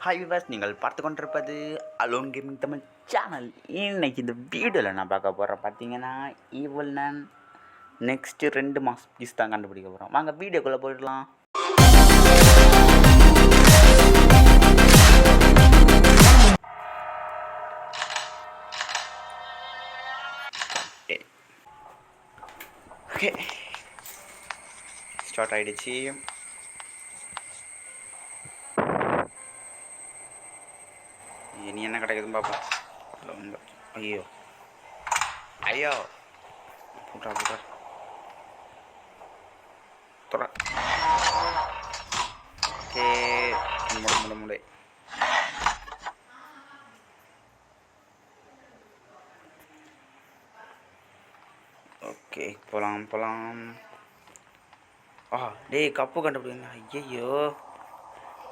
Hi விவாஸ், நீங்கள் பார்த்து கொண்டிருப்பது அலோன் கேமிங் தமிழ் சேனல். இன்னைக்கு இந்த வீடியோவில் நான் பார்க்க போகிறேன் பார்த்தீங்கன்னா ஈவல் நான் நெக்ஸ்ட்டு 2 மாஸ் பீஸ் தான் கண்டுபிடிக்க போகிறோம். வாங்க வீடியோக்குள்ளே போயிடலாம். ஓகே, ஸ்டார்ட் ஆகிடுச்சு. இனி என்ன கிடைக்குதுன்னு பார்ப்போம். ஐயோ ஐயோ போட்டா போட்டா தொட. ஓகே, முடை ஓகே, போகலாம். டேய் கப்பு கண்டுபிடிங்க. ஐயையோ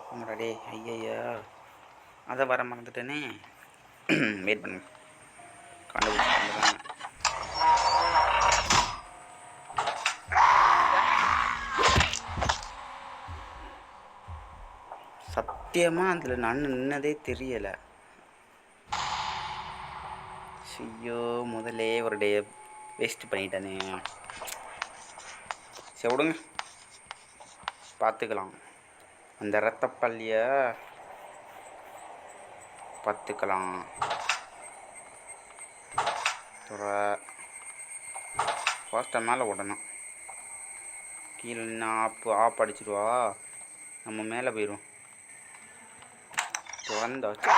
ஆமாடா டே, ஐயையோ அதை வர மறந்துட்டேனே. வெயிட் பண்ணுங்க, கண்டுபிடிச்சி. சத்தியமாக அதில் நான் நின்னதே தெரியலை. ஐயோ, முதலே ஒரு டே வேஸ்ட் பண்ணிட்டேனே. சரி விடுங்க, பார்த்துக்கலாம். அந்த ரத்தப்பள்ளியை பார்த்துக்கலாம். ஃபாஸ்ட்டாக மேலே விடணும். கீழே ஆப் அடிச்சிடுவா, நம்ம மேலே போயிடுவோம். திறந்தாச்சு.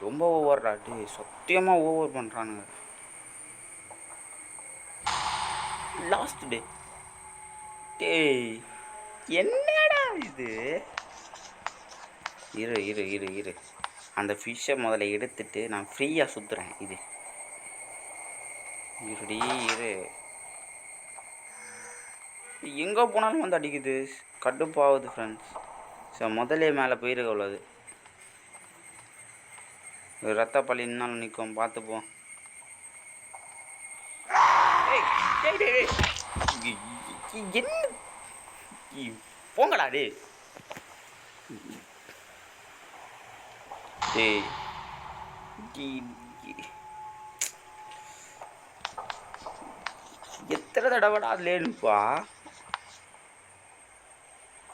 ரொம்ப ஓவர்டா டே, சத்தியமாக ஓவர் பண்ணுறானுங்க. லாஸ்ட் டே டேய், என்னடா இது? இரு அந்த ஃபிஷ்ஷை முதல்ல எடுத்துட்டு நான் ஃப்ரீயாக சுற்றுறேன். இரு எங்கே போனாலும் வந்து அடிக்குது, கடுப்பாகுது ஃப்ரெண்ட்ஸ். ஸோ முதலே மேலே போயிருக்க உள்ளது. ரத்தப்பள்ளி இன்னும் நிற்கும், பார்த்துப்போம். என்ன போங்கடா டே. எத்தனை தடவைடா அதுலேப்பா.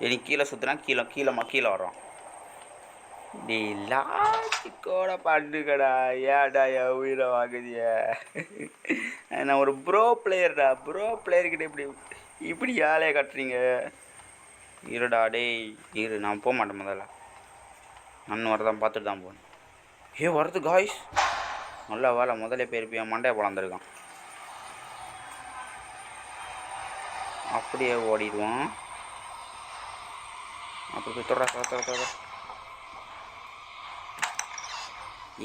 எனக்கு கீழே சுற்றினா கீழே வரோம். டே லாச்சிக்கோட பண்ணுங்கடா, ஏடா என் உயிரை வாங்குதிய. நான் ஒரு ப்ரோ பிளேயர்டா, ப்ரோ பிளேயர்கிட்ட இப்படி யாழையை கட்டுறீங்க. இருடா டேய், நான் போக மாட்டேன். முதல்ல நன்னு வரதான் பார்த்துட்டு தான் போகணும். வருது காய்ஸ், நல்லா வேலை. முதலே போயிருப்பேன், மண்டையை பிளந்துருக்கான். அப்படியே ஓடிடுவோம். அப்படி போய் தொட.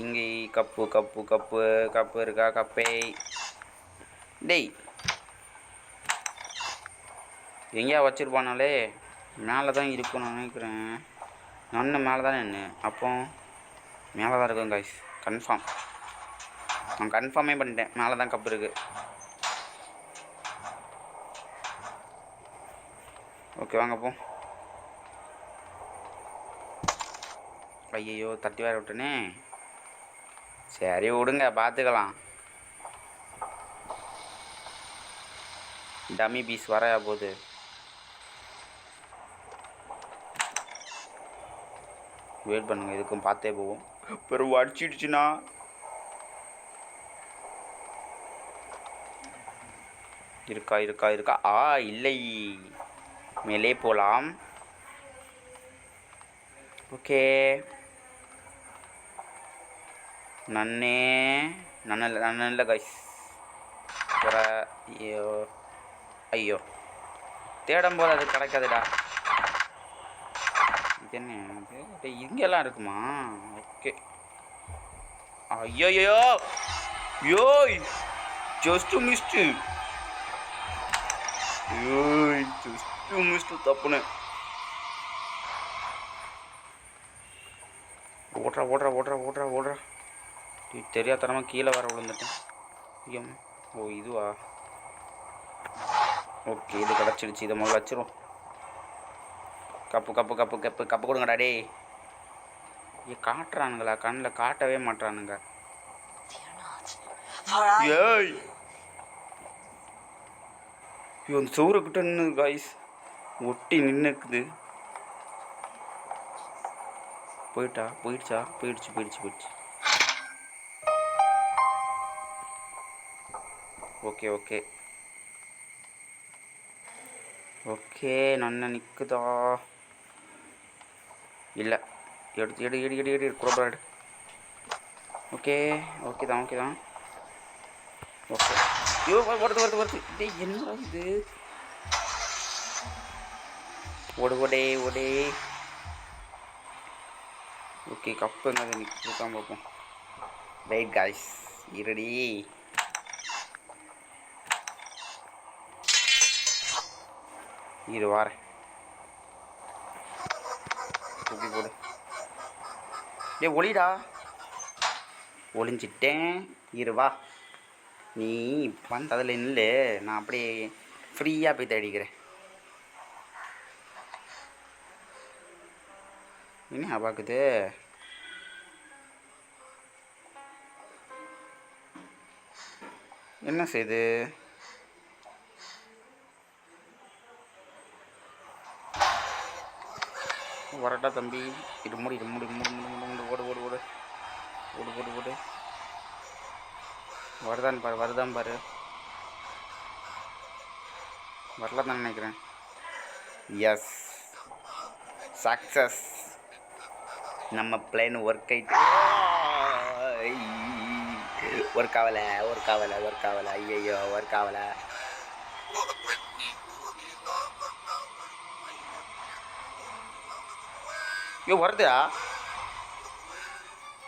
இங்கே கப்பு இருக்கா? கப்பே டேய், எங்கேயா வச்சுருப்பானாலே. மேலே தான் இருக்கும் நான் நினைக்கிறேன். நன்னு மேலே தானே என்ன, அப்போ மேலே தான் இருக்கும் காய்ஸ். கன்ஃபார்ம், நான் கன்ஃபார்மே பண்ணிட்டேன். மேலே தான் கப்பு இருக்குது. ஓகே வாங்க போ. ஐயோ, தட்டி வேற விட்டனே. சரி விடுங்க, பார்த்துக்கலாம். டம்மி பீஸ் வரையா போகுது. வெயிட் பண்ணுங்க, இதுக்கும் பார்த்தே போவோம். பிறகு அடிச்சிடுச்சுன்னா இருக்கா. இல்லை, மேலே போகலாம். ஓகே, நன்னில்லை கைஸ். ஐயோ தேடும் போது அது கிடைக்காதுடா. இது என்ன இங்கெல்லாம் இருக்குமா? ஓகே. ஐயோ ஜஸ்ட் மிஸ்டு தப்புன்னு. ஓடுறா. தெரியாதனமாக கீழே வர விழுந்துட்டேன். ஐயோ, இதுவா? ஓகே, இது கிடச்சிடுச்சு. இதை முதல்ல வச்சிரும். Cup cup cup cup cup கொடுங்கடா டே. காட்டுறானுங்களா? கண்ணில் காட்டவே மாட்டானுங்க. ஏய் அந்த சோறுக்கிட்ட நின்று காய்ஸ் ஒட்டி நின்றுக்குது. போயிடுச்சு. ஓகே நன்ன நிற்குதா? இல்லை, எடு குரோபராடு. ஓகே தான். ஓகே ஐயோ வருது. டேய் என்ன இது? ஓடே. ஓகே கப்பு எங்கே நிற்காம பார்ப்போம். வெயிட் காய்ஸ், இருடி. இது வாரேன். தூக்கி போடு. டேய் ஒளிடா. ஒளிஞ்சிட்டேன். வா. நீ வந்ததில் இல்லை, நான் அப்படியே ஃப்ரீயாக போய் தேடிக்கிறேன். என்ன பார்க்குது? என்ன செய்யுது? வரட்டா தம்பி. இது மூடி. ஓடு. வருதான் பாரு. வரல தான் நினைக்கிறேன். Yes, success. நம்ம பிளான் ஒர்க் ஆயிட்டு. ஒர்க் ஆகலை. ஐயோ ஒர்க் ஆகலை. ஐயோ வருதா?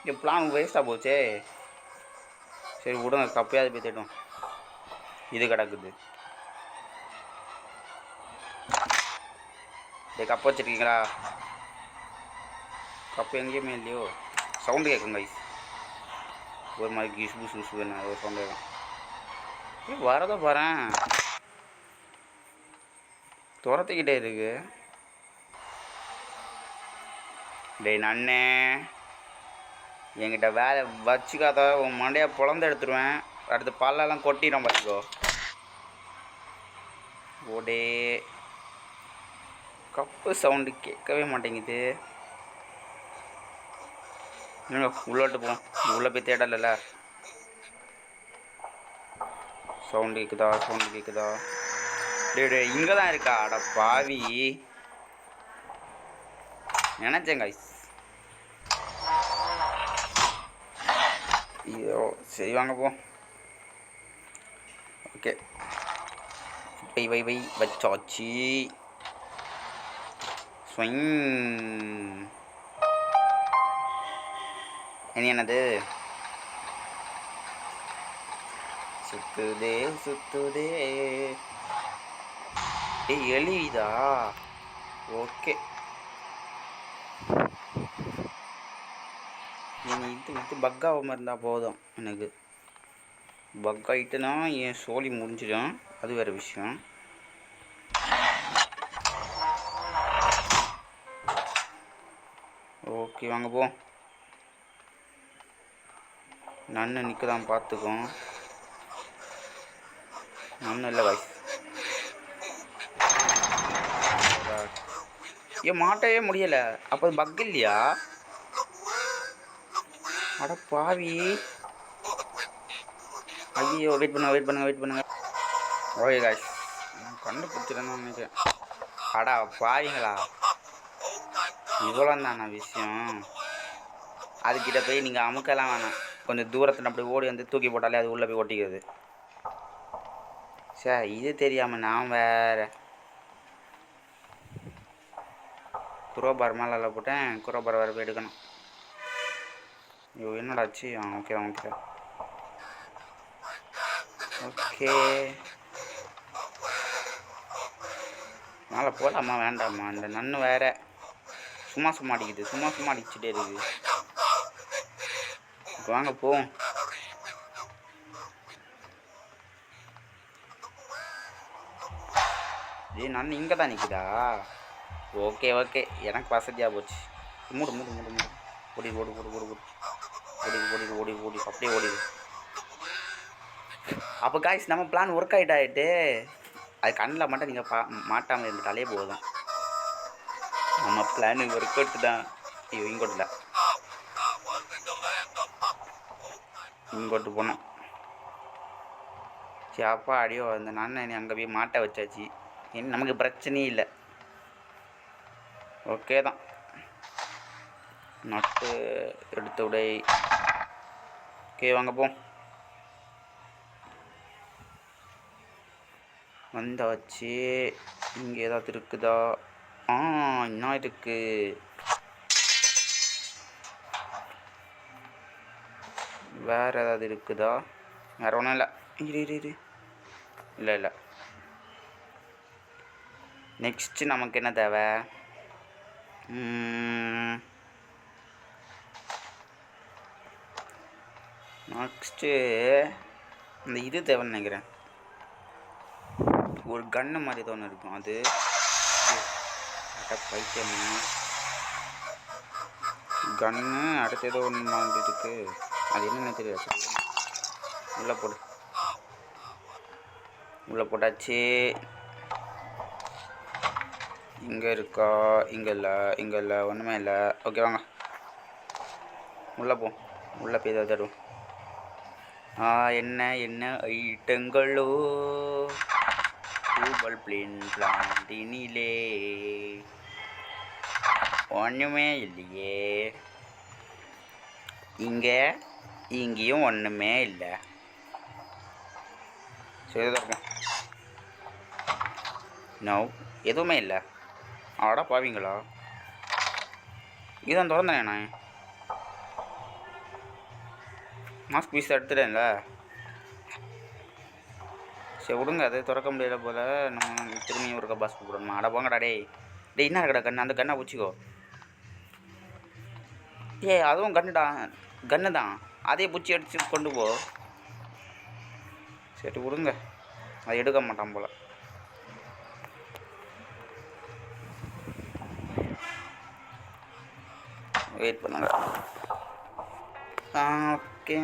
என் பிளான் வேஸ்ட்டாக போச்சே. சரி விடுங்க, கப்பையாவது போய் தேடும். இது கிடக்குது. கப்பு வச்சுருக்கீங்களா? கப்பு எங்கேயுமே இல்லையோ. சவுண்டு கேட்கும் கைஸ். ஒரு மாதிரி கிசு வேணும், ஒரு சவுண்டு கேட்கும். வரதை பாறேன், துரத்துக்கிட்டே இருக்கு. டேய் நன்னே, என்கிட்ட வேலை வச்சுக்காத, உன் மண்டையை பொழந்து எடுத்துருவேன். அடுத்து பல்லெல்லாம் கொட்டிடும் பார்த்துக்கோ. ஓடே. கப்பு சவுண்டு கேட்கவே மாட்டேங்குது. உள்ளோட்டு போவோம். உள்ளே போய் தேடல. சவுண்டு கேட்குதா? டே இங்கே தான் இருக்கா? அட பாவி, நினச்சேன் கைஸ். ஐயோ சரி வாங்க போ. ஓகே வை வச்சாச்சு. இனி என்னது? சுத்துதே. எலிதா? ஓகே. இது பக்காகாமல் இருந்தால் போதும். எனக்கு பக் ஆகிட்டுனா என் சோலி முடிஞ்சிடும். அது வேறு விஷயம். ஓகே வாங்க போ. நன்னு நிற்க தான் பார்த்துக்கோம். நன்னு இல்லை வாய்ஸ். ஏன் மாட்டவே முடியலை. அப்போ அது பக் இல்லையா? அட பாவி. ஐயோ வெயிட் பண்ணுங்க. ஓகே காய்ஸ், நான் கண்டுபிடிச்சிடணும்னு நினைக்கிறேன். அடா பாவிங்களா, இவ்வளோ தானா விஷயம்? அதுக்கிட்ட போய் நீங்கள் அமுக்கலாம் வேணாம். கொஞ்சம் தூரத்தில் அப்படி ஓடி வந்து தூக்கி போட்டாலே அது உள்ளே போய் ஒட்டிக்கிறது. சார் இது தெரியாமல் நான் வேறு குரோபார் மேலே போட்டேன். குரோபார் வேறு போய் எடுக்கணும். ஐயோ என்னடாச்சு? ஓகே மேலே போகலாமா வேண்டாமா? இந்த நன்னு வேற சும்மா அடிக்குது. சும்மா அடிச்சுட்டே இருக்குது. வாங்க போவோம். நன்னு இங்கே தான் நிற்குதா? ஓகே ஓகே, எனக்கு வசதியாக போச்சு. மூடு மூடு மூடு மூடு. ஓடி ஓடு ஓடு ஓடு ஓடு ஓடி ஓடி ஓடி ஓடி அப்படியே ஓடிடு. அப்போ காய்ஸ் நம்ம பிளான் ஒர்க் ஆகிட்டாயிட்டு. அது கண்ணில் மட்டும் நீங்கள் மாட்டாமல் இருந்துட்டாலே போதும். நம்ம பிளான் ஒர்க் அவுட் தான். ஐயோ இங்கோட்டு இல்லை, இங்கோட்டு போனோம். சரி அப்பா அடியோ அந்த நான் அங்கே போய் மாட்டை வச்சாச்சு. நமக்கு பிரச்சனையே இல்லை. ஓகே தான். நட்டு எடுத்து விடை. ஓகே வாங்க போ. வந்தாச்சு. இங்கே ஏதாவது இருக்குதா? என்ன இருக்கு? வேறு ஏதாவது இருக்குதா? வேறு ஒன்றும் இல்லை. இரு இல்லை இல்லை. நெக்ஸ்ட்டு நமக்கு என்ன தேவை? நெக்ஸ்ட்டு இந்த இது தேவைன்னு நினைக்கிறேன். ஒரு கன்று மாதிரி ஏதோ ஒன்று இருக்கும். அது பைத்தியம் கன்று. அடுத்து ஏதோ ஒன்று மாதிரி இருக்குது. அது என்னென்ன தெரியாது. உள்ளே போடு. உள்ளே போட்டாச்சு. இங்கே இருக்கா? இங்கே இல்லை ஒன்றுமே இல்லை. ஓகே வாங்க உள்ளே போ. உள்ளே போய் ஏதாவது தரும். என்ன ஐட்டங்களோ கூபல் பிளின் பிளான்டினிலே ஒன்றுமே இல்லையே. இங்கேயும் ஒன்றுமே இல்லை. சரி தான் நோ எதுவுமே இல்லை. ஆடா பாவீங்களா? இதான் திறந்தேன் நான். மாஸ்க் பீஸ் எடுத்துட்டேன்ல. சரி விடுங்க, அது திறக்க முடியல போல். நம்ம திரும்பியும் ஒரு பாஸ் போடணுமா? அட போங்கடா டே. என்ன இருக்கடா கண்ணு? அந்த கண்ணை பிடிச்சிக்கோ. அதுவும் கன்று தான். அதே பிடிச்சி அடித்து கொண்டு போ. சரி விடுங்க, அதை எடுக்க மாட்டான் போல். வெயிட் பண்ணுங்க. ஓகே,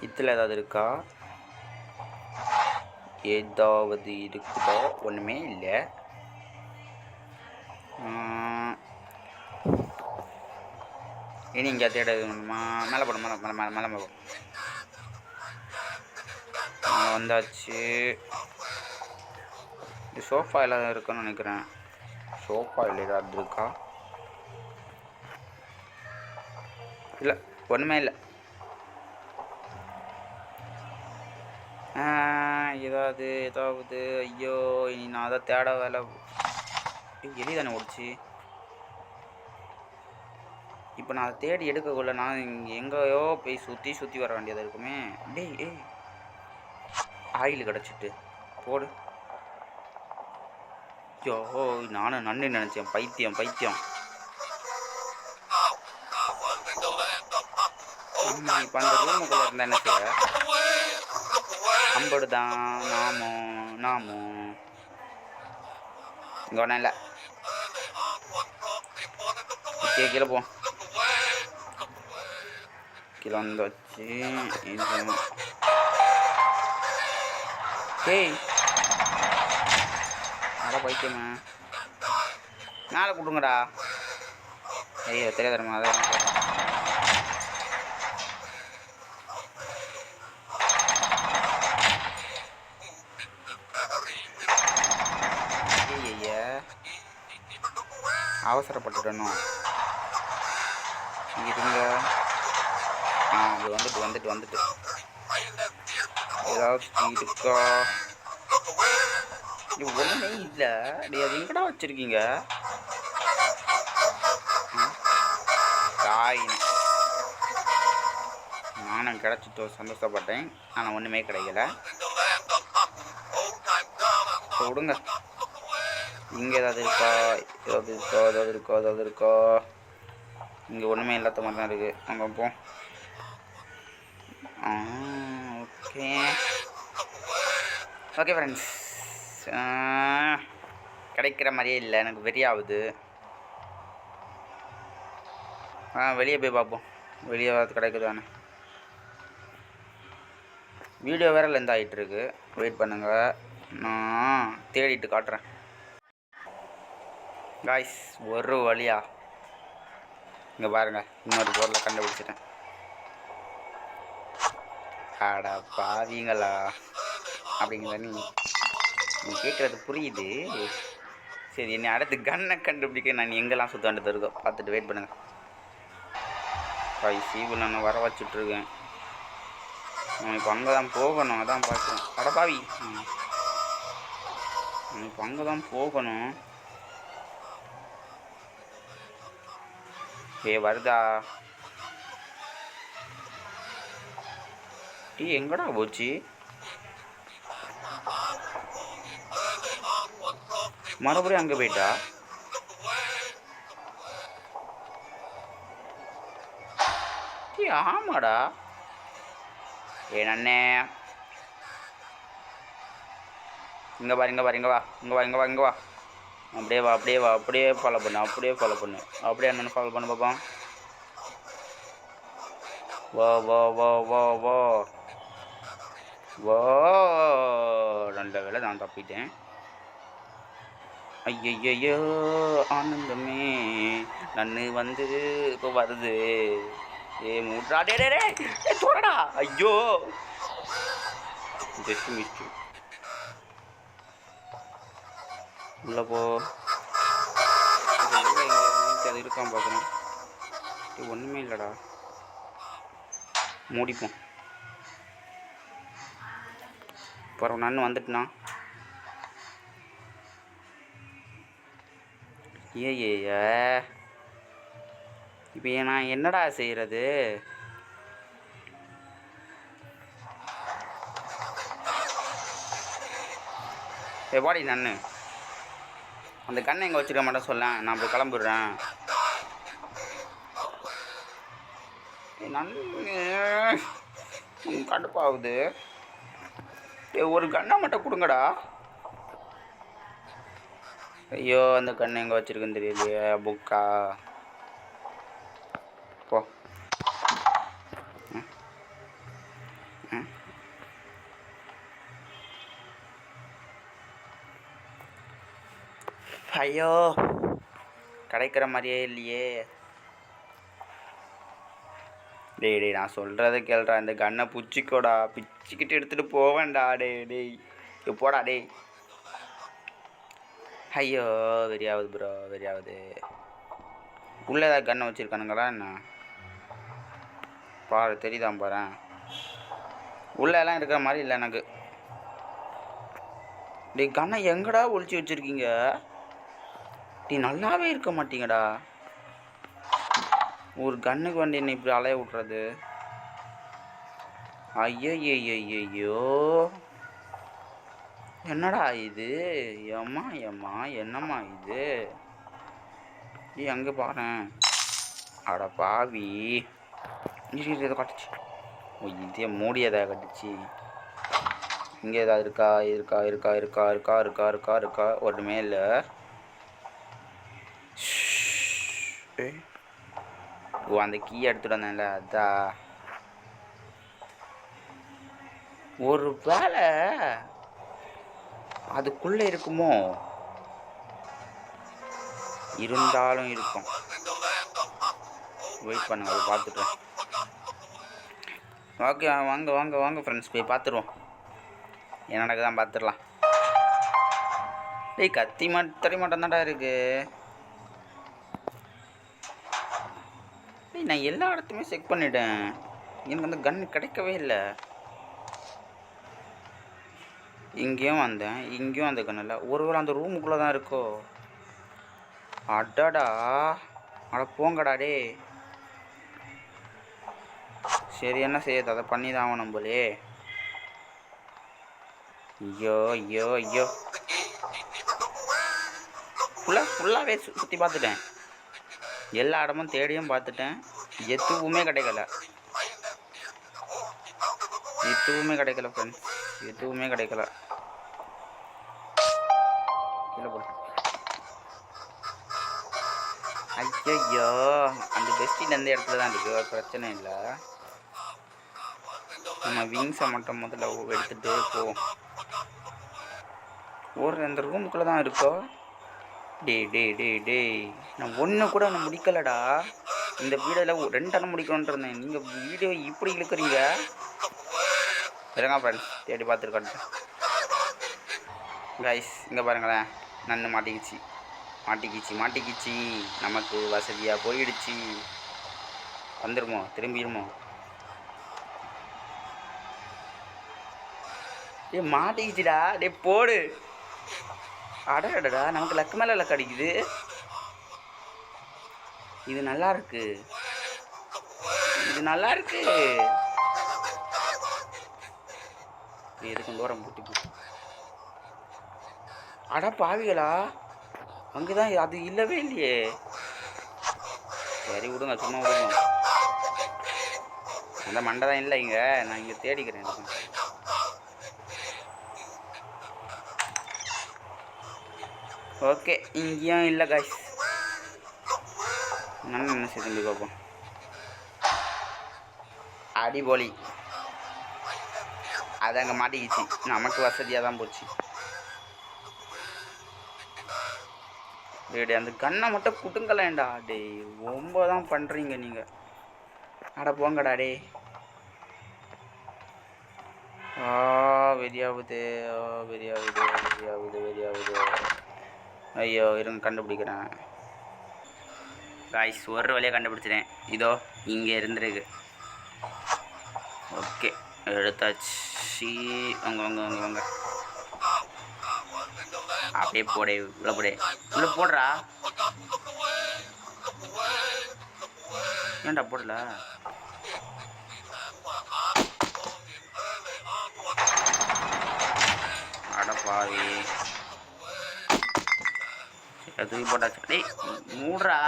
இதில் ஏதாவது இருக்கா? ஏதாவது இருக்குதோ? ஒன்றுமே இல்லை. இனி இங்கே தேட வேணுமா? மேலே போடும். மேலே போடும். வந்தாச்சு. இது சோஃபா எல்லாம் இருக்குன்னு நினைக்கிறேன். சோஃபா இல்லை, ஏதாவது இருக்கா? இல்லை ஒன்றுமே இல்லை. ஏதாவது ஐயோ இனி நான் அதை தேட வேலை. எலி தானே ஓடிச்சு. இப்போ நான் அதை தேடி எடுக்கக்குள்ள நான் எங்கேயோ போய் சுற்றி வர வேண்டியதாக இருக்குமே. டேய் ஆயில் கிடச்சிட்டு போடு. ஐயோ நானும் நன்றி நினச்சேன். பைத்தியம். இப்போ அந்த ரூமுக்குள்ளே இருந்தால் என்ன செய்ய? அம்படு தான். நாமும் இங்கே ஒன்றும் இல்லை. கீழே போ. கீழே வந்தாச்சு. அட பைத்தியமா, மேலே கொடுங்கடா. ஐயோ தெரியாதரமா. அதான் அவசரப்பட்டுட்டணும். இருங்க. அது வந்துட்டு ஏதாவது இருக்கா? இது ஒன்றுமே இல்லை. அது எங்கடா வச்சுருக்கீங்க? காயின் நானும் கிடச்சிட்டு சந்தோஷப்பட்டேன். ஆனால் ஒன்றுமே கிடைக்கல. விடுங்க. இங்கே ஏதாவது இருக்கா? இங்கே ஒன்றுமே இல்லாத மாதிரி தான் இருக்குது. அங்கே போ. ஓகே ஃப்ரெண்ட்ஸ், கிடைக்கிற மாதிரியே இல்லை, எனக்கு வெறியாகுது. வெளியே போய் பார்ப்போம், வெளியே கிடைக்குதானே. வீடியோ வேறு லென்த் ஆகிட்டுருக்கு, வெயிட் பண்ணுங்கள், நான் தேடிட்டு காட்டுறேன். காய்ஸ் ஒரு வழியா இங்கே பாருங்கள், இன்னொரு பொருளை கண்டுபிடிச்சிட்டேன். ஆடா பாவீங்களா அப்படிங்கிற நீ கேட்குறது புரியுது. சரி, என்னை அடுத்து கன்னை கண்டுபிடிக்க நான் எங்கெல்லாம் சுத்தாண்டு இருக்கோம் பார்த்துட்டு வெயிட் பண்ணுங்கள். காய்ஸ் இவ்வளோ நான் வர வச்சுட்ருக்கேன். இப்போ அங்கே தான் போகணும், அதான் பார்க்குறேன். அட பாவி, இப்போ அங்கே தான் போகணும். வருதா டீ? எங்கடா போச்சு? மறுபடியும் அங்கே போயிட்டா? டீ ஆமாடா. நன்னே இங்கே பாரு, இங்கே பாரு, இங்கே வா, இங்கே வா, இங்கே வா, இங்கே வா. அப்படியே வா, அப்படியே வா, அப்படியே ஃபாலோ பண்ணு, அப்படியே ஃபாலோ பண்ணு, அப்படியே என்னென்னு ஃபாலோ பண்ணு பார்ப்போம். வா வா வா வா வா வா. நல்ல வேலை நான் தப்பிட்டேன். ஐயையோ ஆனந்தமே நன்னு வந்து இப்போ வருது. மூட்ரா டே டே டே தோடா. ஐயோ ஜஸ்ட் மிஸ்டு. உள்ள போ. அது இருக்கான் பார்க்குறேன். ஒன்றுமே இல்லைடா, மூடிப்போம். அப்புறம் நான் வந்துட்டுனா ஏ இப்போ நான் என்னடா செய்கிறது? வாடி நன்னு, அந்த கண்ணை எங்கே வச்சுருக்க மாட்டேன் சொல்ல, நான் போய் கிளம்புடுறேன். நன்னு கடுப்பாகுது. ஒரு கண்ணை மட்டும் கொடுங்கடா. ஐயோ அந்த கண்ணை எங்கே வச்சுருக்குன்னு தெரியலையே. புக்கா போ. ஐயோ கிடைக்கிற மாதிரியே இல்லையே. டேய் டேய் நான் சொல்கிறத கேள்றா, இந்த கண்ணை பிச்சிக்கோடா, பிச்சுக்கிட்டு எடுத்துகிட்டு போவேன்டா. டேய் போடா டேய். ஐயோ வெறியாவது ப்ரோ, வெறியாவது. உள்ளே ஏதாவது கண்ணை வச்சுருக்கானுங்களா என்ன? பாரு தெரியுதான் பாரு, உள்ளே எல்லாம் இருக்கிற மாதிரி இல்லை எனக்கு. டேய் கண்ணை எங்கடா ஒழிச்சு வச்சுருக்கீங்க? டீ நல்லாவே இருக்க மாட்டீங்கடா. ஒரு கண்ணுக்கு வண்டி என்ன இப்படி அலைய விட்றது? ஐயோ என்னடா இது? ஏம்மா ஏம்மா என்னம்மா இது? நீ அங்கே பாரு. அட பாவி, இதை கட்டுச்சு. இதே மூடியதாக கட்டுச்சு. இங்கே ஏதாவது இருக்கா? இருக்கா இருக்கா இருக்கா இருக்கா இருக்கா இருக்கா இருக்கா? ஒன்றுமே இல்லை. ஓ அந்த கீ எடுத்துகிட்டு வந்தேன்ல, அதா. ஒரு வேலை அதுக்குள்ளே இருக்குமோ? இருந்தாலும் இருக்கும். வெயிட் பண்ணுங்க, அதை பார்த்துட்டேன். ஓகே வாங்க வாங்க வாங்க ஃப்ரெண்ட்ஸ், போய் பார்த்துருவோம். என்ன நடக்குதான் பார்த்துடலாம். டேய் கத்தி மட்டும் தான்டா இருக்குது. டேய் நான் எல்லா இடத்துமே செக் பண்ணிட்டேன், எனக்கு அந்த கன் கிடைக்கவே இல்லை. இங்கேயும் வந்தேன், இங்கேயும் அந்த கன் இல்லை. ஒருவேளை அந்த ரூமுக்குள்ளே தான் இருக்கோ? அடடா, அட போங்கடா டே. சரி என்ன செய்யுது, அதை பண்ணி தான் ஆகணும் போலே. ஐயோ ஐயோ ஐயோ, ஃபுல்லாகவே சுற்றி பார்த்துட்டேன், எல்லா இடமும் தேடியும் பார்த்துட்டேன், எதுவுமே கிடைக்கல. எதுவுமே கிடைக்கல ஃப்ரெண்ட்ஸ், எதுவுமே கிடைக்கல. கீழே போடு. ஐயோ, அந்த பெஸ்டின் அந்த இடத்துல தான் இருக்குது, ஒரு பிரச்சனை இல்லை. நம்ம விங்ஸை மட்டும் முதல்ல எடுத்துகிட்டு போவோம். ஒரு அந்த ரூமுக்குள்ளே தான் இருக்கோ. டே நான் ஒன்று கூட நான் முடிக்கலடா. இந்த வீடியோவில் 2 அண்ணன் முடிக்கணுன்ட்டு இருந்தேன். நீங்கள் வீடியோ இப்படி இழுக்கிறீங்க. இருங்க ஃப்ரெண்ட்ஸ், தேடி பார்த்துருக்கேன். கைஸ் இங்கே பாருங்களேன், நன்னு மாட்டிக்கிச்சு. நமக்கு வசதியாக போயிடுச்சு. வந்துடுமோ, திரும்பிடுமோ? மாட்டிக்கிச்சுடா. போடு. அடடா, நமக்கு லக்கு மேலே லக்கு அடிக்குது. இது நல்லா இருக்கு. எதுக்கும் தூரம் பூட்டி. அடா பாவிகளா, அங்கேதான் அது இல்லவே இல்லையே. சரி விடுங்க, சும்மா விடுங்க. அந்த மண்டை தான் இல்லை இங்கே. நான் இங்கே தேடிக்கிறேன். ஓகே, இங்கேயும் இல்லை காய்ஸ். என்ன திரும்பி பார்ப்போம். அடிபொலி. அது அங்கே மாட்டிக்கிச்சு. நமக்கு வசதியாக தான் போச்சு. அந்த கண்ணை மட்டும் குட்டுங்கலேண்டா. ரொம்ப தான் பண்ணுறீங்க நீங்கள். அட போங்கடா. வெறியாகுது. ஐயோ, இருங்க கண்டுபிடிக்கிறேன் காய்ஸ். ஒரு வழியாக கண்டுபிடிச்சிட்டேன். இதோ இங்கே இருந்துருக்கு. ஓகே, எடுத்தாச்சு. வாங்க அப்படியே போடே. உள்ள போடுறா. ஏன்டா போடல? அடப்பாவி, தூக்கி போட்டாச்சு. மூடுறா.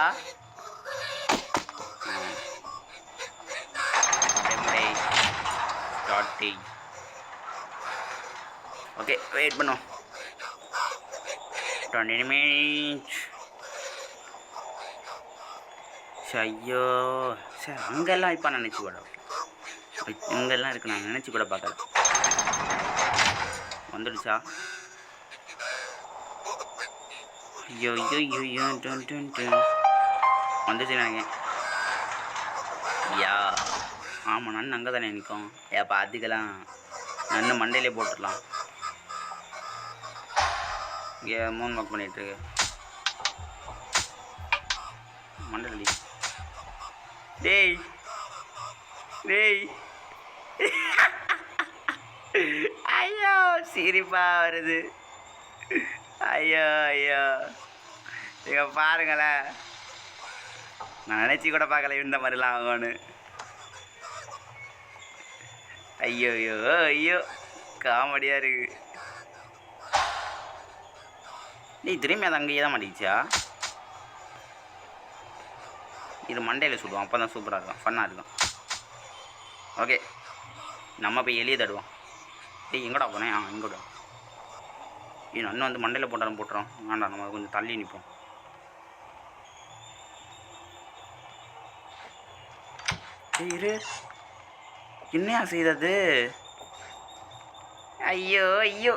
ஸ்டார்டிங். ஓகே, வெயிட் பண்ணும். 20 minutes. ஐயோ சார், அங்கெல்லாம் இப்போ நினச்சி கூட இங்கெல்லாம் இருக்கு. நான் நினச்சி கூட பார்க்கல. வந்துடுச்சா? ஐயோ வந்துச்சு நினைக்கிறேன். யா ஆமாம், நன்னு அங்கே தானே நிற்கும். ஏப்பா அதுக்கெல்லாம் நன்னு மண்டையிலே போட்டுடலாம். இங்கே 3 மார்க் பண்ணிகிட்ருக்கு. மண்டலி. டேய் ஐயோ, சிரிப்பா வருது. ஐயோ இங்க பாருங்களேன். நான் நினச்சி கூட பார்க்கல இந்த மாதிரிலாம் ஆகும்னு. ஐயோ காமெடியாக இருக்கு. நீ திரும்பி அது அங்கேயே தான் மாட்டிக்கிச்சா? இது மண்டையில் சுடுவோம், அப்போ தான் சூப்பராக இருக்கும், ஃபன்னாக இருக்கும். ஓகே, நம்ம போய் எளிய தடுவோம். எங்கடா போனேன்? இங்கோட இன்னும் வந்து மண்டையில் போட்டாலும் போட்டுறோம். வேண்டாம், நம்ம கொஞ்சம் தள்ளி நிற்போம். இரு, என்னையா செய்தது? ஐயோ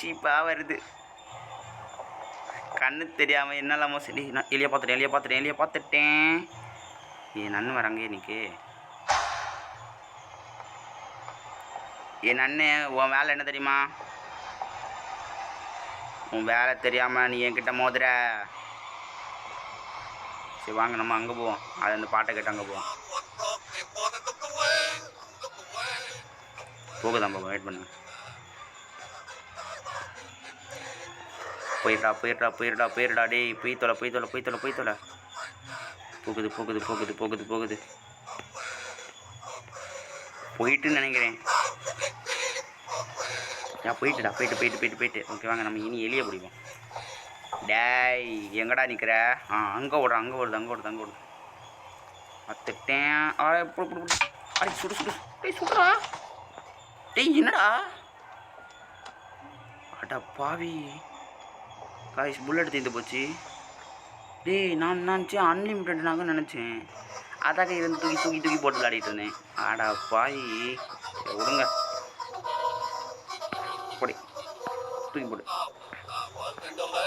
சீப்பாக வருது. கண்ணு தெரியாமல் என்னெல்லாமோ சரி. நான் எலியை பார்த்துட்டேன். நன்னு வர அங்கேயே நிற்கு. நன்னு, உன் வேலை என்ன தெரியுமா? உன் வேலை தெரியாமல் நீ என்கிட்ட மோதுற. சரி வாங்க, நம்ம அங்கே போவோம். அது அந்த பாட்டை கேட்டு அங்கே போவோம். போகுதான் பாப்பா, வெயிட் பண்ணுங்க. போயிடுடா டேய். போய் தொலை. போகுது. போயிட்டுன்னு நினைக்கிறேன். போயிட்டு. ஓகே வாங்க, நம்ம இனி எலியை பிடிப்போம். டேய் எங்கடா நிற்கிற? அங்கே ஓடுது. பார்த்துட்டேன். அடி சுடு. சுடுறா. டேய் என்னடா? அட பாவி காய்ஸ், புல்லட் தீர்ந்து போச்சு. டேய் நான் நினச்சேன் அன்லிமிட்டட்னாக நினச்சேன். அதாக இருந்து தூக்கி தூக்கி தூக்கி போட்டு விளையாடிட்டு இருந்தேன். ஆடா பாய் விடுங்க. போடி தூக்கி போடு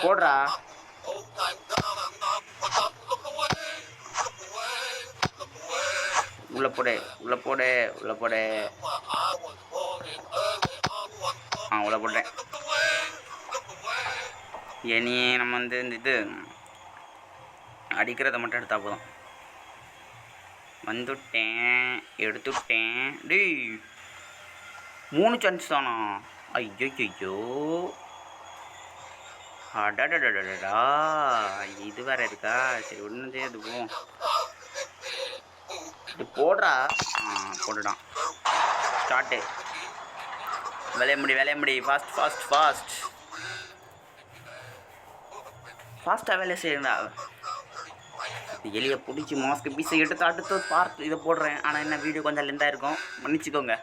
போடுறா. உள்ள போடு உள்ள போடு உள்ள போடு. உள்ள போட்டேன். இனி நம்ம வந்து இந்த இது அடிக்கிறத மட்டும் எடுத்தா போதும். வந்துட்டேன் எடுத்துட்டேன். டேய் 3 சான்ஸ் தானா? ஐயோ அடடடடடா இது வேற இருக்கா? சரி ஒன்றும் செய்யாது போவோம். இது போடுறா. போட்டுட்டான். ஸ்டார்ட்டு. வேலைய முடி ஃபாஸ்ட் ஃபாஸ்ட் ஃபாஸ்ட் ஃபாஸ்ட்டாக வேலை செய்யுங்களா? எலியை பிடிச்சி மாஸ்க்கு பீஸை எடுத்து அடுத்து பார்த்து இதை போடுறேன். ஆனால் என்ன வீடியோ கொஞ்சம் லெந்தாக இருக்கும், மன்னிச்சிக்கோங்க.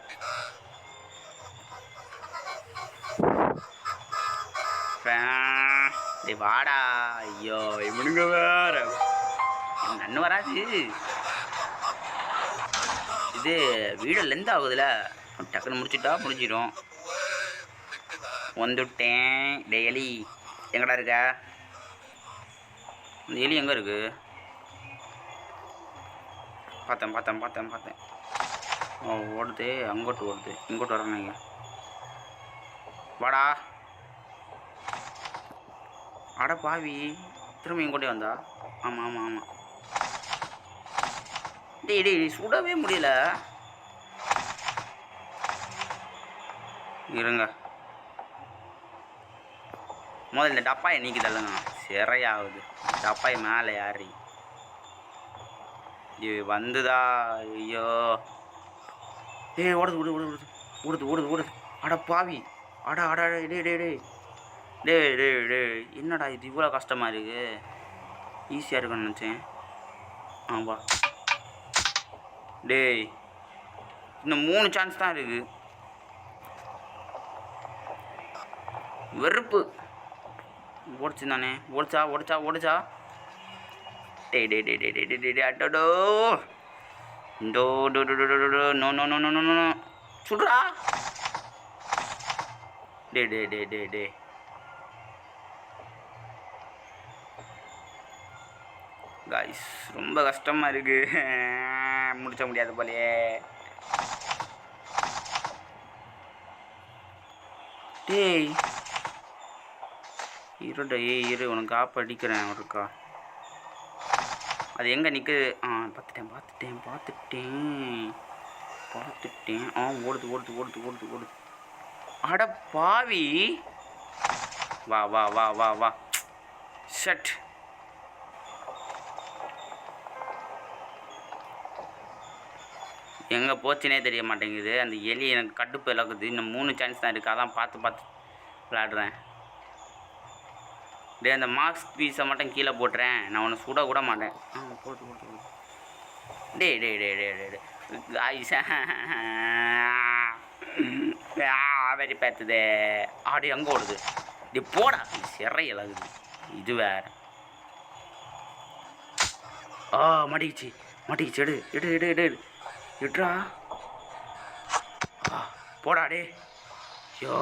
வாடா. ஐயோ இவனுங்க வேற நன்னு வராது. இது வீடியோ லெந்த் ஆகுதுல, டக்குன்னு முடிச்சிடும். வந்துட்டேன். டெய்லி எங்கடா இருக்க? இந்த எலி எங்கே இருக்கு? பார்த்தேன். ஓடுது, அங்கோட்டு ஓடுது, இங்கோட்டு வரணுங்க. வாடா. அட பாவி திரும்ப இங்கோட்டே வந்தா. ஆமாம். டேய் சுடவே முடியல. இருங்க முதல்ல இந்த டப்பாயை நீக்குதல்லுங்க. சிறையாகுது டப்பாய் மேலே யாரி இது வந்துதா? ஐயோ ஓடுது. அட பாவி. அட டே என்னடா இது இவ்வளோ கஷ்டமாக இருக்குது? ஈஸியாக இருக்குன்னு நினச்சேன். வா டேய் இன்னும் 3 சான்ஸ் தான் இருக்குது. வெறுப்பு. ஓடிச்சு தானே? ஓடிச்சா? டே அட்டோ நோ சுடுறா. டே காய்ஸ் ரொம்ப கஷ்டமாக இருக்குது. முடிச்ச முடியாது போலையே. டேய் இரு உனக்கு காப்பு அடிக்கிறேன் ஒருக்கா. அது எங்கே நிற்குது? பார்த்துட்டேன். ஓடுது. அட பாவி. வா ஷட். எங்கே போச்சுனே தெரிய மாட்டேங்குது. அந்த எலி எனக்கு கடுப்பு இழக்குது. இன்னும் 3 சான்ஸ் தான் இருக்குது. அதான் பார்த்து விளையாடுறேன். டே அந்த மாஸ்க் பீஸை மட்டும் கீழே போட்டுறேன். நான் ஒன்று சுட கூட மாட்டேன். போட்டு டே வெறி பார்த்துதே. ஆடி அங்கே ஓடுது. டே போடா சிறை இழகுது. இது வேற. மாட்டிக்கிச்சு. எடு எட்ரா. போடா டே. ஐயோ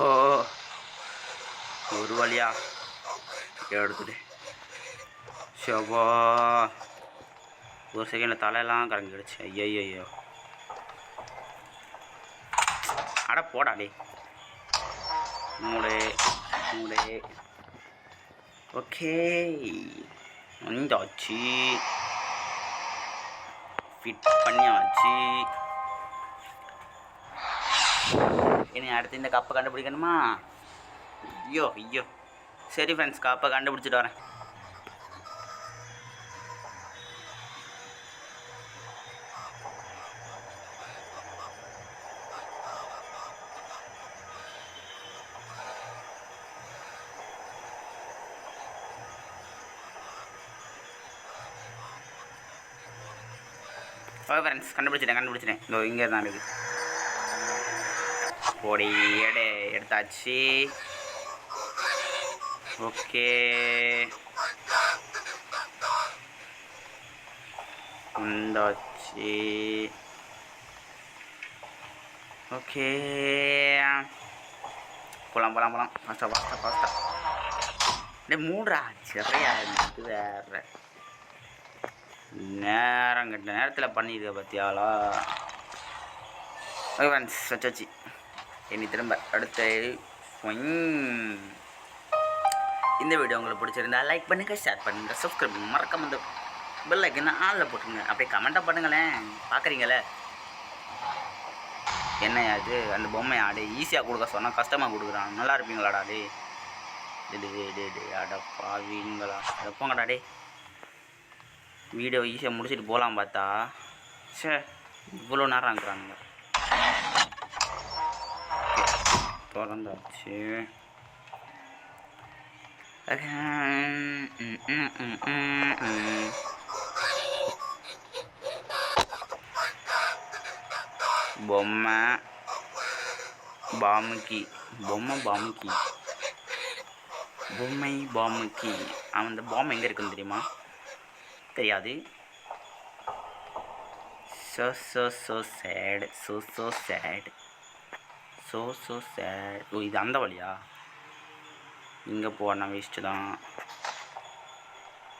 ஒரு வழியா எடுத்துட்டு ஷபா ஒரு செகண்டில் தலையெல்லாம் கறங்கிடுச்சு. ஐயோ அட போடா டே. மூளை ஓகே வந்தாச்சு. ஃபிட் பண்ணியாச்சு. இனி அடுத்து இந்த கப்பை கண்டுபிடிக்கணுமா? ஐயோ சரி ஃப்ரெண்ட்ஸ், கப்பை கண்டுபிடிச்சிட்டு வரேன். ஓகே ஃப்ரெண்ட்ஸ், கண்டுபிடிச்சிட்டேன். இதோ இங்கே தான் இருக்குது. போடி எடுத்தாச்சு. ஓகே வந்தாச்சு. ஓகே, போகலாம் போகலாம் போகலாம். ஃபாஸ்ட்டாக டே மூடுறா. சரியா இது வேற நேரம் கட்ட நேரத்தில் பண்ணிடுக்க பற்றியாலா. ஓகே ஃப்ரெண்ட்ஸ், வச்சாச்சு. இனி திரும்ப அடுத்த இந்த வீடியோ உங்களுக்கு பிடிச்சிருந்தா லைக் பண்ணுங்கள், ஷேர் பண்ணுங்கள், சப்ஸ்கிரைப் பண்ணுங்கள், மறக்காம இந்த பெல் ஐக்கனை ஆளில் போட்டுருங்க. அப்படியே கமெண்ட்டாக பண்ணுங்களேன். பார்க்குறீங்களே என்னையா அது அந்த பொம்மை ஆடு ஈஸியாக கொடுக்க சொன்னால் கஷ்டமாக கொடுக்குறான். நல்லா இருப்பீங்களாடா டே டே ஆடா பாவீங்களா. அதை போங்கடா டே. வீடியோ ஈஸியாக முடிச்சுட்டு போகலாம் பார்த்தா சே இவ்வளோ நேரம் ஆகுறானுங்க. திறந்தாச்சு. பொம்மை பாமுக்கி அவன் இந்த பொம்மை எங்கே இருக்குன்னு தெரியுமா? தெரியாது. so sad. ஓ இது அந்த வழியா? இங்கே போன வேஸ்ட்டு தான்.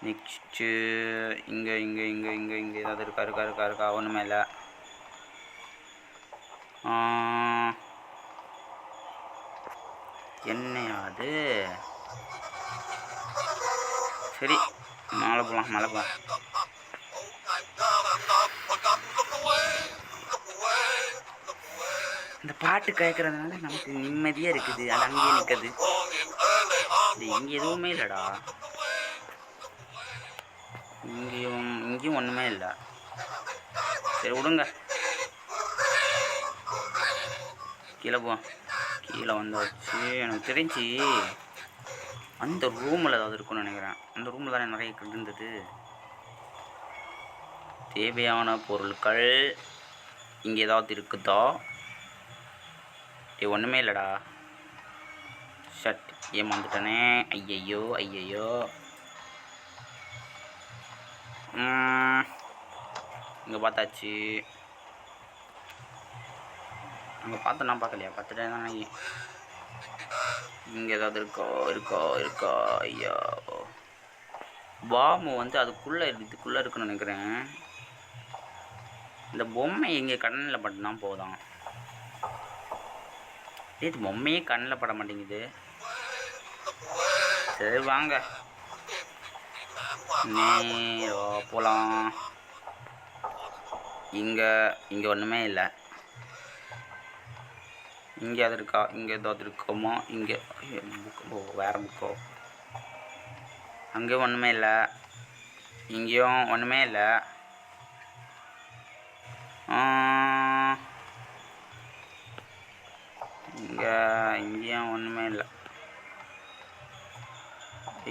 நெக்ஸ்ட்டு இங்கே ஏதாவது இருக்கா? ஒன்றுமே இல்லை. என்னையாது? சரி மேலே போகலாம். இந்த பாட்டு கேட்குறதுனால நமக்கு நிம்மதியாக இருக்குது. அது அங்கேயே நிற்குது. இங்கே எதுவுமே இல்லைடா. இங்கேயும் ஒன்றுமே இல்லை. சரி விடுங்க. கீழே வந்தாச்சு. எனக்கு தெரிஞ்சு அந்த ரூமில் ஏதாவது இருக்குன்னு நினைக்கிறேன். அந்த ரூமில் தானே நிறைய இருந்தது. தேவையான பொருட்கள் இங்கே ஏதாவது இருக்குதா? ஒன்றுமே இல்லைடா. ஷட் ஏமாந்துட்டனே. ஐயையோ இங்கே பார்த்தாச்சு. அங்கே பார்த்து நான் பார்க்கலையா? பார்த்துட்டேன் தானே. இங்கே ஏதாவது இருக்கா? ஐயோ பாம்பு வந்து இதுக்குள்ளே இருக்குன்னு நினைக்கிறேன். இந்த பொம்மை எங்கே கண்ணில் பட்டுனா போதும். இது பொம்மையே கண்ணில் பட மாட்டேங்குது. சரி வாங்க போகலாம். இங்கே ஒன்றுமே இல்லை. இங்கே அது இருக்கா? இங்கே ஏதாவது இருக்கோமா? இங்கே வேறு புக்கோ. அங்கேயும் ஒன்றுமே இல்லை. இங்கேயும் ஒன்றுமே இல்லை. இங்கேயும் ஒன்றுமே இல்லை.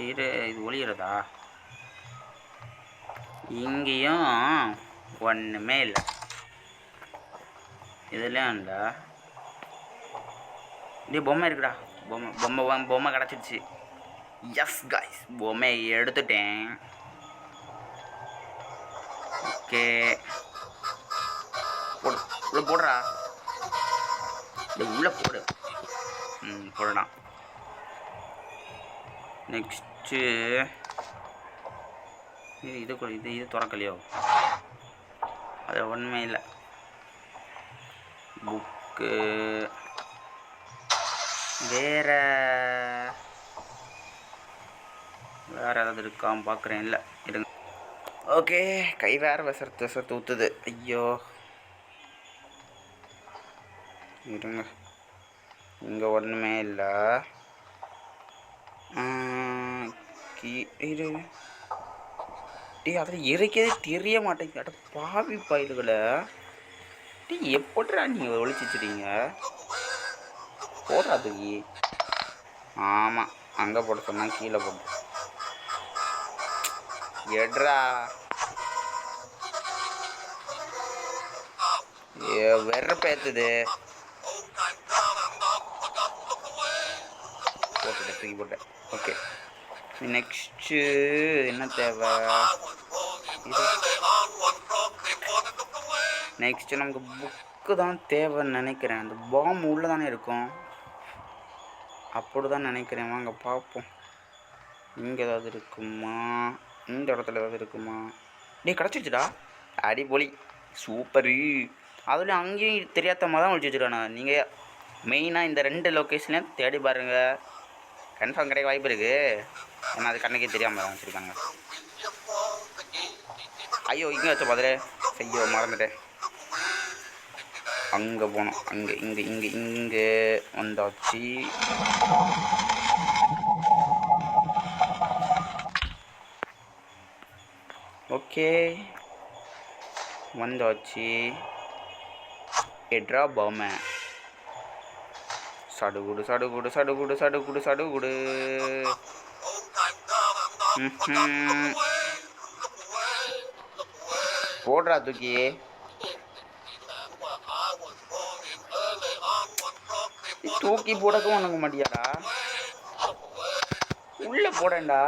இது ஒளியிறதா? இங்கேயும் ஒன்றுமே இல்லை. இதுலேயும் இல்லை. இதே பொம்மை இருக்குடா. பொம்மை கிடச்சிடுச்சு. எஸ் காய்ஸ், பொம்மையை எடுத்துட்டேன். ஓகே போடுறா. உள்ளே போடு. போடலாம். நெக்ஸ்ட்டு இது திறக்கலையோ? அது ஒன்றுமே இல்லை. புக்கு வேறு ஏதாவது இருக்கான்னு பார்க்குறேன். இல்லை இருங்க. ஓகே கை வேறு விசரத்து ஊற்றுது. ஐயோ இருங்க. இங்கே ஒன்றுமே இல்லை. அதில் இறைக்கதே தெரிய மாட்டேங்குது. பாவி பயில்களை எப்படிடா நீங்கள் ஒழிச்சு வச்சுட்டீங்க? போடுறதுக்கு ஆமாம் அங்கே போட சொன்னால் கீழே போட்டு எட்ரா. வெறப்பேத்துது. தூக்கி போட்டேன். ஓகே நெக்ஸ்ட்டு என்ன தேவை? நெக்ஸ்ட்டு நமக்கு புக்கு தான் தேவைன்னு நினைக்கிறேன். அந்த பாம் உள்ளே தானே இருக்கும், அப்படி தான் நினைக்கிறேன். வாங்க பார்ப்போம். இங்கே ஏதாவது இருக்குமா, இந்த இடத்துல ஏதாவது இருக்குமா? நீ கிடச்சிச்சுடா, அடிபொலி, சூப்பரு. அதில் அங்கேயும் தெரியாத மாதிரி தான் ஒழிச்சு வச்சுருக்கானு. நீங்கள் மெயினாக இந்த 2 லொக்கேஷன்லையும் தேடி பாருங்கள், கன்ஃபார்ம் கிடைக்க வாய்ப்பு இருக்குது. ஏன்னா அது கண்ணுக்கே தெரியாமல் தான் வச்சுருக்காங்க. ஐயோ இங்கே வச்ச பாதிரே, ஐயோ மறந்துட்டேன். அங்கே போனோம், அங்கே இங்கே இங்கே இங்கே வந்தாச்சு. ஓகே வந்தாச்சு. எட்ரா பாமை சடுகுடு சடுகுடு சடுகுடு சடுகுடு சடுகுடு. போடுறா தூக்கி. தூக்கி போடக்கும் உனக்கு மாட்டியாடா, உள்ள போடண்டா.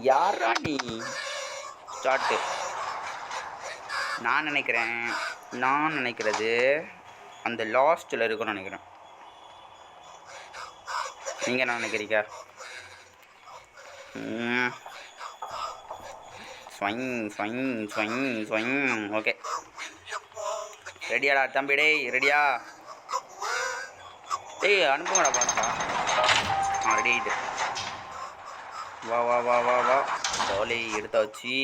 யாரா நீ? ஸ்டார்ட்டு. நான் நினைக்கிறது அந்த லாஸ்ட்டில் இருக்குன்னு நினைக்கிறேன். நீங்கள் என்ன நினைக்கிறீங்க? ஸ்வைங் ஸ்வைங் ஸ்வைங் ஸ்வைங். ஓகே ரெடியாடா தம்பி? டேய் ரெடியா? டேய் அனுப்புங்கடா பாஸ்டா. ரெடி ஆகிட்டு வா வா வா வா வா. ஜாலி எடுத்தாச்சு.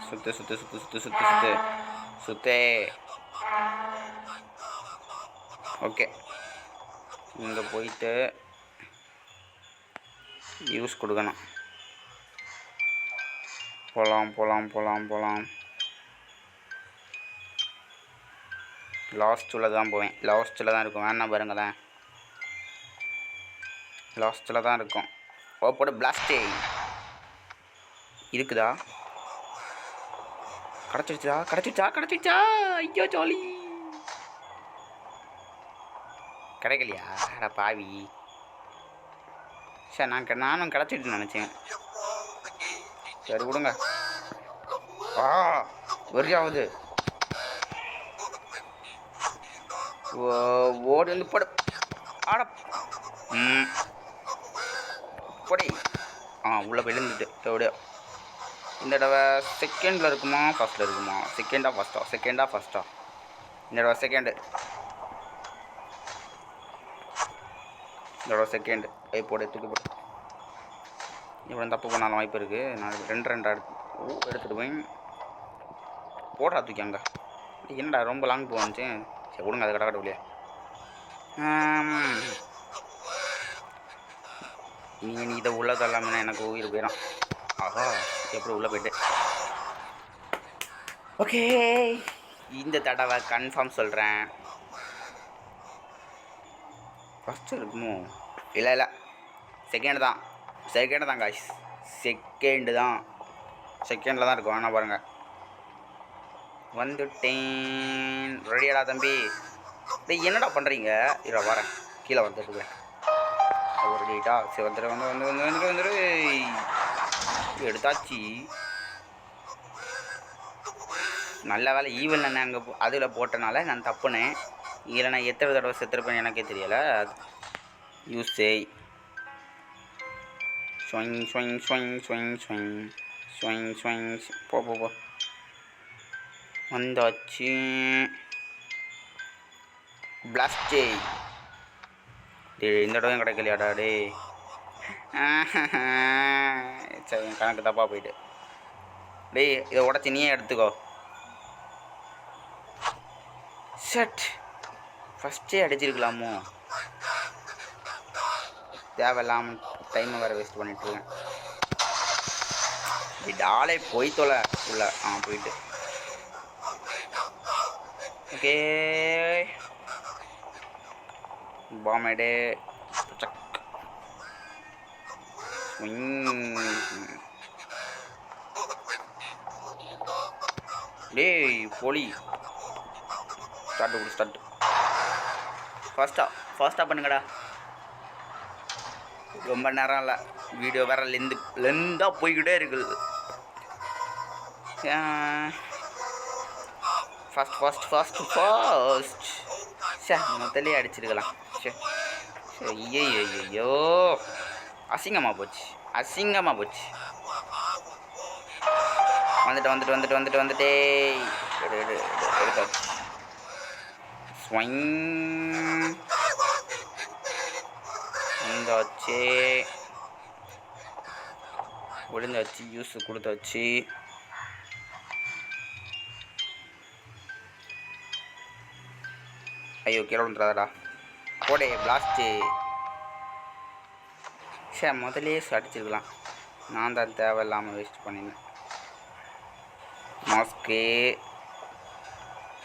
சுத்து சுத்து சுத்து சுத்து சுத்து சுத்து சுத்தே. ஓகே இங்கே போயிட்டு யூஸ் கொடுக்கணும். போகலாம் போகலாம் போகலாம் போகலாம். லாஸ்ட்டில் தான் போவேன், லாஸ்ட்டில் தான் இருக்கும். வேணா பாருங்களேன், லாஸ்ட்டில் தான் இருக்கும். ஓ போட பிளாஸ்டே இருக்குதா? கிடச்சிருச்சா கிடச்சிருச்சா கிடச்சிருச்சா? ஐயோ ஜாலி. கிடைக்கலையா? அட பாவி. சார் நானும் கிடச்சிட்டு நினச்சேன். சரி விடுங்க. வெறியாவது ஓடி வந்து போட. ஆட பொடி. உள்ளே விழுந்துட்டு எப்படியோ. இந்த தடவை செகண்டில் இருக்குமா ஃபஸ்ட்டில் இருக்குமா? செகண்டாக ஃபஸ்ட்டா? செகண்டாக ஃபஸ்ட்டா? இந்த தடவை செகண்டு. இந்த தடவை செகண்டு. போடு தூக்கி போடு. இவ்வளோ தப்பு பண்ணாலும் வாய்ப்பு இருக்குது. நான் 2 எடுத்துடுவேன். போடுறா தூக்கி அங்கே. என்னடா ரொம்ப லாங் போச்சு. சரி விடுங்க, அது கடை இல்லையா. நீ இதை உள்ள தள்ளாமல் எனக்கு உயிர் போயிடும். ஆஹா எப்படி உள்ளே போய்ட்டு. ஓகே இந்த தடவை கன்ஃபார்ம் சொல்கிறேன், ஃபஸ்ட்டு இருக்குமோ? இல்லை செகண்டு தான் காய்ஸ். செகண்டில் தான் இருக்கும். வேணா பாருங்கள். வந்துட்டேன். ரெடியாடா தம்பி? டேய் என்னடா பண்ணுறீங்க? இல்லை வரேன், கீழே வந்துட்டு ஒரு டேட்டா. சரி வந்துடு எடுத்தாச்சு. நல்ல வேலை ஈவன் நான் அங்கே அதில் போட்டனால நான் தப்புனேன். இல்லை நான் எத்தனை தடவை செத்துருப்பேன் எனக்கே தெரியலை. யூஸ் செய். ஸ்வைங் ஸ்வைங் ஸ்வைங் ஸ்வைங் ஸ்வைங் ஸ்வைங் ஸ்வைங். போ வந்தாச்சு. பிளாஸ்டே. இந்த தடவையும் கிடைக்கலையாடா? டே சரி கணக்கு தப்பாக போயிட்டு. டேய் இதை உடச்சி நீயே எடுத்துக்கோ. ஷட் ஃபஸ்ட்டே அடிச்சிருக்கலாமோ? தேவையில்லாமல் டைமை வேறு வேஸ்ட் பண்ணிட்டுருக்கேன். டாலே போய் தொலை உள்ள. போயிட்டு ஓகே. பாமேடே சக். டேய் போலி. ஸ்டார்ட். ஃபாஸ்ட்டாக பண்ணுங்கடா. ரொம்ப நேரம் இல்லை, வீடியோ வேறு லெந்தாக போய்கிட்டே இருக்குது. ஃபாஸ்ட் சே முதலே அடிச்சிருக்கலாம். சே ஐயோ அசிங்கமாக போச்சு. வந்துட்டே எடுத்தாச்சு. வந்தாச்சு, விழுந்தாச்சு, யூஸ் கொடுத்தாச்சு. ஐயோ கீழே விழுந்துடாதடா. போடே பிளாஸ்ட்டு. சே முதலே அடிச்சிருக்கலாம். நான் தான் தேவையில்லாமல் வேஸ்ட் பண்ணினேன். Mask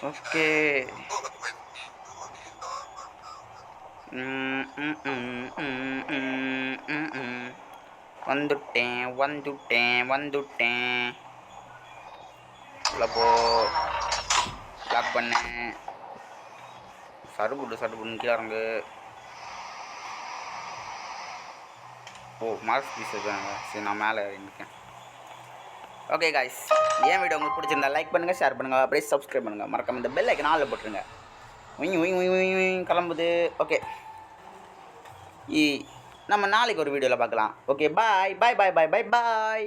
okay. வந்துட்டேன். போ லாக் பண்ணேன். சடுபுடுன்னு கீழே இறங்கு. ஓ மார்க்ஸ் பீஸ் இருக்காங்க. சரி நான் மேலே இருக்கேன். ஓகே காய்ஸ், ஏன் வீடியோ உங்களுக்கு பிடிச்சிருந்தா லைக் பண்ணுங்கள், ஷேர் பண்ணுங்கள், அப்படியே சப்ஸ்கிரைப் பண்ணுங்கள். மறக்காம இந்த பெல் ஐக்கன் ஆல்ல போட்டுருங்க. கிளம்புது. ஓகே, நம்ம நாளைக்கு ஒரு வீடியோவில் பார்க்கலாம். Okay bye.